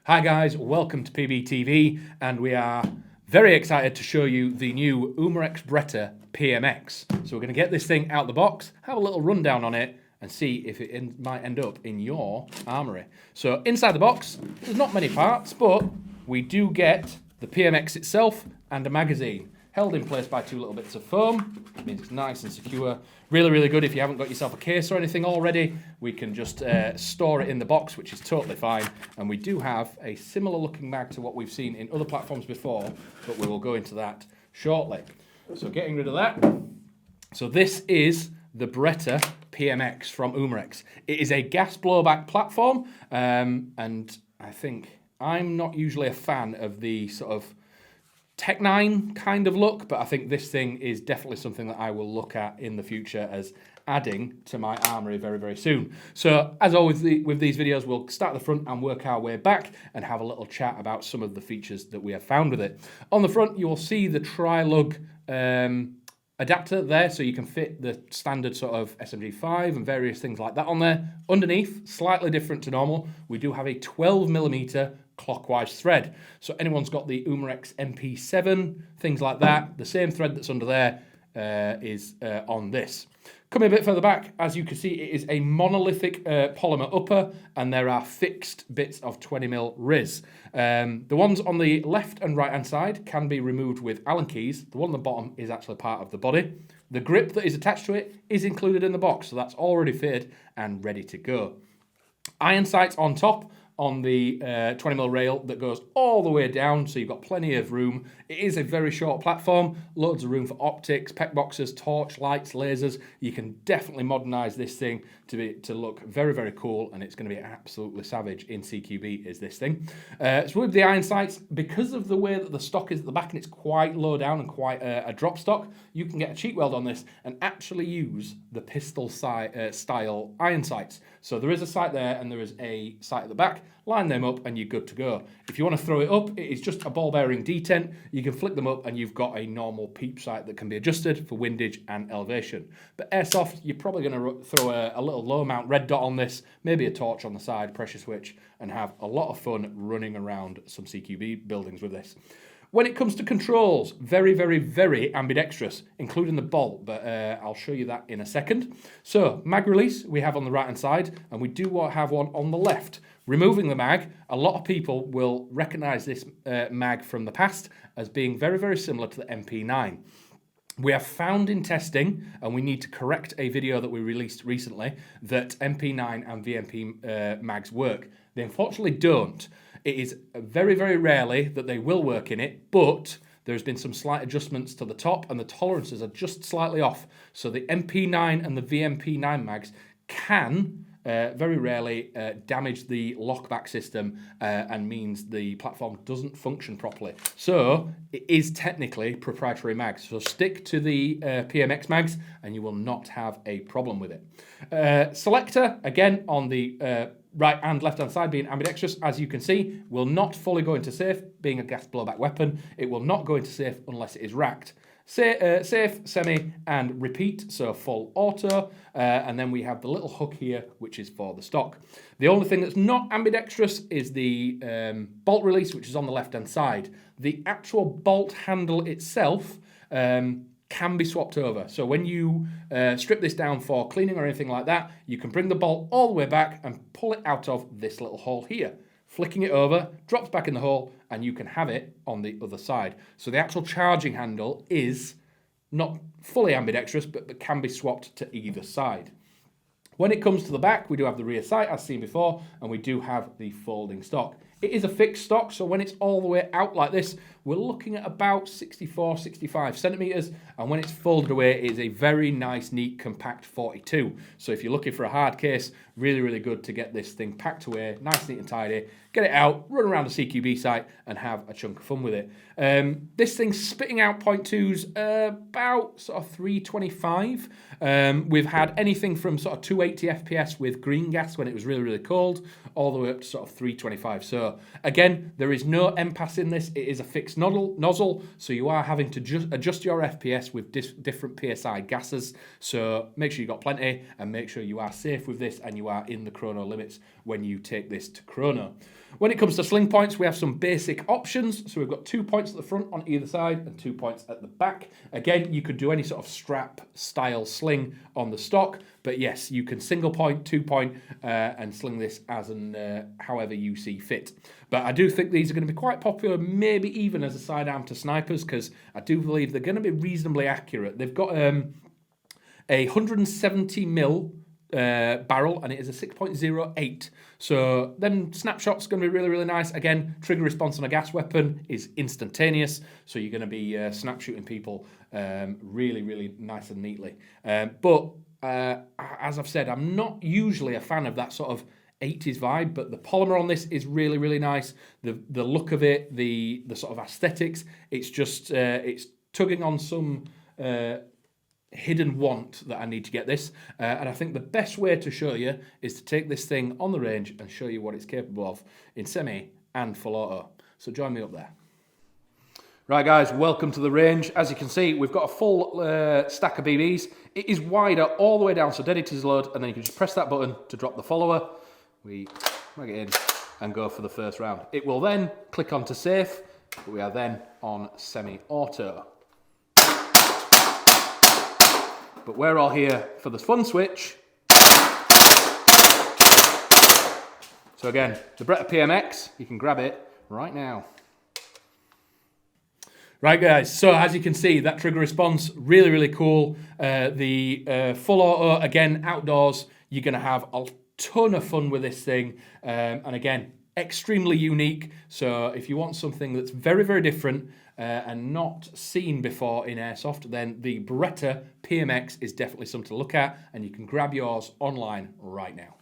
Hi guys, welcome to PBTV, and we are very excited to show you the new Baretta PMX. So we're going to get this thing out the box, have a little rundown on it, and see if it might end up in your armoury. So inside the box, there's not many parts, but we do get the PMX itself and a magazine, held in place by two little bits of foam. It means it's nice and secure. Really, really good if you haven't got yourself a case or anything already. We can just store it in the box, which is totally fine. And we do have a similar looking mag to what we've seen in other platforms before, but we will go into that shortly. So getting rid of that. So this is the Baretta PMX from Umarex. It is a gas blowback platform, and I think I'm not usually a fan of the sort of Tech 9 kind of look, but I think this thing is definitely something that I will look at in the future as adding to my armoury very, very soon. So as always with these videos, we'll start at the front and work our way back and have a little chat about some of the features that we have found with it. On the front, you will see the tri-lug adapter there, so you can fit the standard sort of SMG5 and various things like that on there. Underneath, slightly different to normal, we do have a 12mm clockwise thread. So anyone's got the Umarex MP7, things like that, the same thread that's under there is on this. Coming a bit further back, as you can see, it is a monolithic polymer upper, and there are fixed bits of 20mm riz. The ones on the left and right hand side can be removed with Allen keys. The one on the bottom is actually part of the body. The grip that is attached to it is included in the box, so that's already fitted and ready to go. Iron sights on top on the 20mm rail that goes all the way down, so you've got plenty of room. It is a very short platform, loads of room for optics, PEC boxes, torch lights, lasers. You can definitely modernise this thing to look very, very cool, and it's going to be absolutely savage in CQB is this thing. So with the iron sights, because of the way that the stock is at the back and it's quite low down and quite a drop stock, you can get a cheek weld on this and actually use the pistol style iron sights. So there is a sight there and there is a sight at the back. Line them up and you're good to go. If you want to throw it up, it is just a ball bearing detent. You can flick them up and you've got a normal peep sight that can be adjusted for windage and elevation. But airsoft, you're probably going to throw a little low mount red dot on this, maybe a torch on the side, pressure switch, and have a lot of fun running around some CQB buildings with this. When it comes to controls, very, very, very ambidextrous, including the bolt, but I'll show you that in a second. So, mag release we have on the right-hand side, and we do have one on the left. Removing the mag, a lot of people will recognise this mag from the past as being very, very similar to the MP9. We have found in testing, and we need to correct a video that we released recently, that MP9 and VMP mags work. They unfortunately don't. It is very, very rarely that they will work in it, but there's been some slight adjustments to the top, and the tolerances are just slightly off. So the MP9 and the VMP9 mags can very rarely damage the lockback system and means the platform doesn't function properly. So it is technically proprietary mags. So stick to the PMX mags and you will not have a problem with it. Selector, again, on the right and left hand side being ambidextrous, as you can see, will not fully go into safe, being a gas blowback weapon. It will not go into safe unless it is racked. Safe, semi, and repeat, so full auto, and then we have the little hook here, which is for the stock. The only thing that's not ambidextrous is the bolt release, which is on the left-hand side. The actual bolt handle itself can be swapped over. So when you strip this down for cleaning or anything like that, you can bring the bolt all the way back and pull it out of this little hole here. Flicking it over, drops back in the hole, and you can have it on the other side. So the actual charging handle is not fully ambidextrous, but can be swapped to either side. When it comes to the back, we do have the rear sight, as seen before, and we do have the folding stock. It is a fixed stock, so when it's all the way out like this, we're looking at about 64, 65 centimetres, and when it's folded away, it is a very nice, neat, compact 42. So if you're looking for a hard case, really, really good to get this thing packed away, nice, neat and tidy, get it out, run around a CQB site, and have a chunk of fun with it. This thing's spitting out 0.2s about sort of 325. We've had anything from sort of 280 FPS with green gas when it was really, really cold, all the way up to sort of 325. So again, there is no MPAS in this. It is a fixed nozzle, so you are having to adjust your FPS with different PSI gases. So make sure you've got plenty, and make sure you are safe with this and you are in the chrono limits when you take this to chrono. When it comes to sling points, we have some basic options. So we've got 2 points at the front on either side and 2 points at the back. Again, you could do any sort of strap style sling on the stock, but yes, you can single point, 2 point, and sling this as however you see fit. But I do think these are going to be quite popular, maybe even as a sidearm to snipers, because I do believe they're going to be reasonably accurate. They've got a 170mm barrel, and it is a 6.08. So then snapshot's going to be really, really nice. Again, trigger response on a gas weapon is instantaneous, so you're going to be snap shooting people really, really nice and neatly. But as I've said, I'm not usually a fan of that sort of 80s vibe, but the polymer on this is really, really nice. The look of it, the sort of aesthetics, it's just it's tugging on some hidden want that I need to get this, and I think the best way to show you is to take this thing on the range and show you what it's capable of in semi and full auto. So join me up there. Right guys, welcome to the range. As you can see, we've got a full stack of BBs. It is wider all the way down, so dead it is load, and then you can just press that button to drop the follower. We plug it in and go for the first round. It will then click on to safe, but we are then on semi-auto. But we're all here for the fun switch. So again, the Baretta PMX, you can grab it right now. Right guys, so as you can see, that trigger response, really, really cool. The full auto, again, outdoors, you're gonna have a ton of fun with this thing. And again, extremely unique. So if you want something that's very, very different and not seen before in airsoft, then the Baretta PMX is definitely something to look at, and you can grab yours online right now.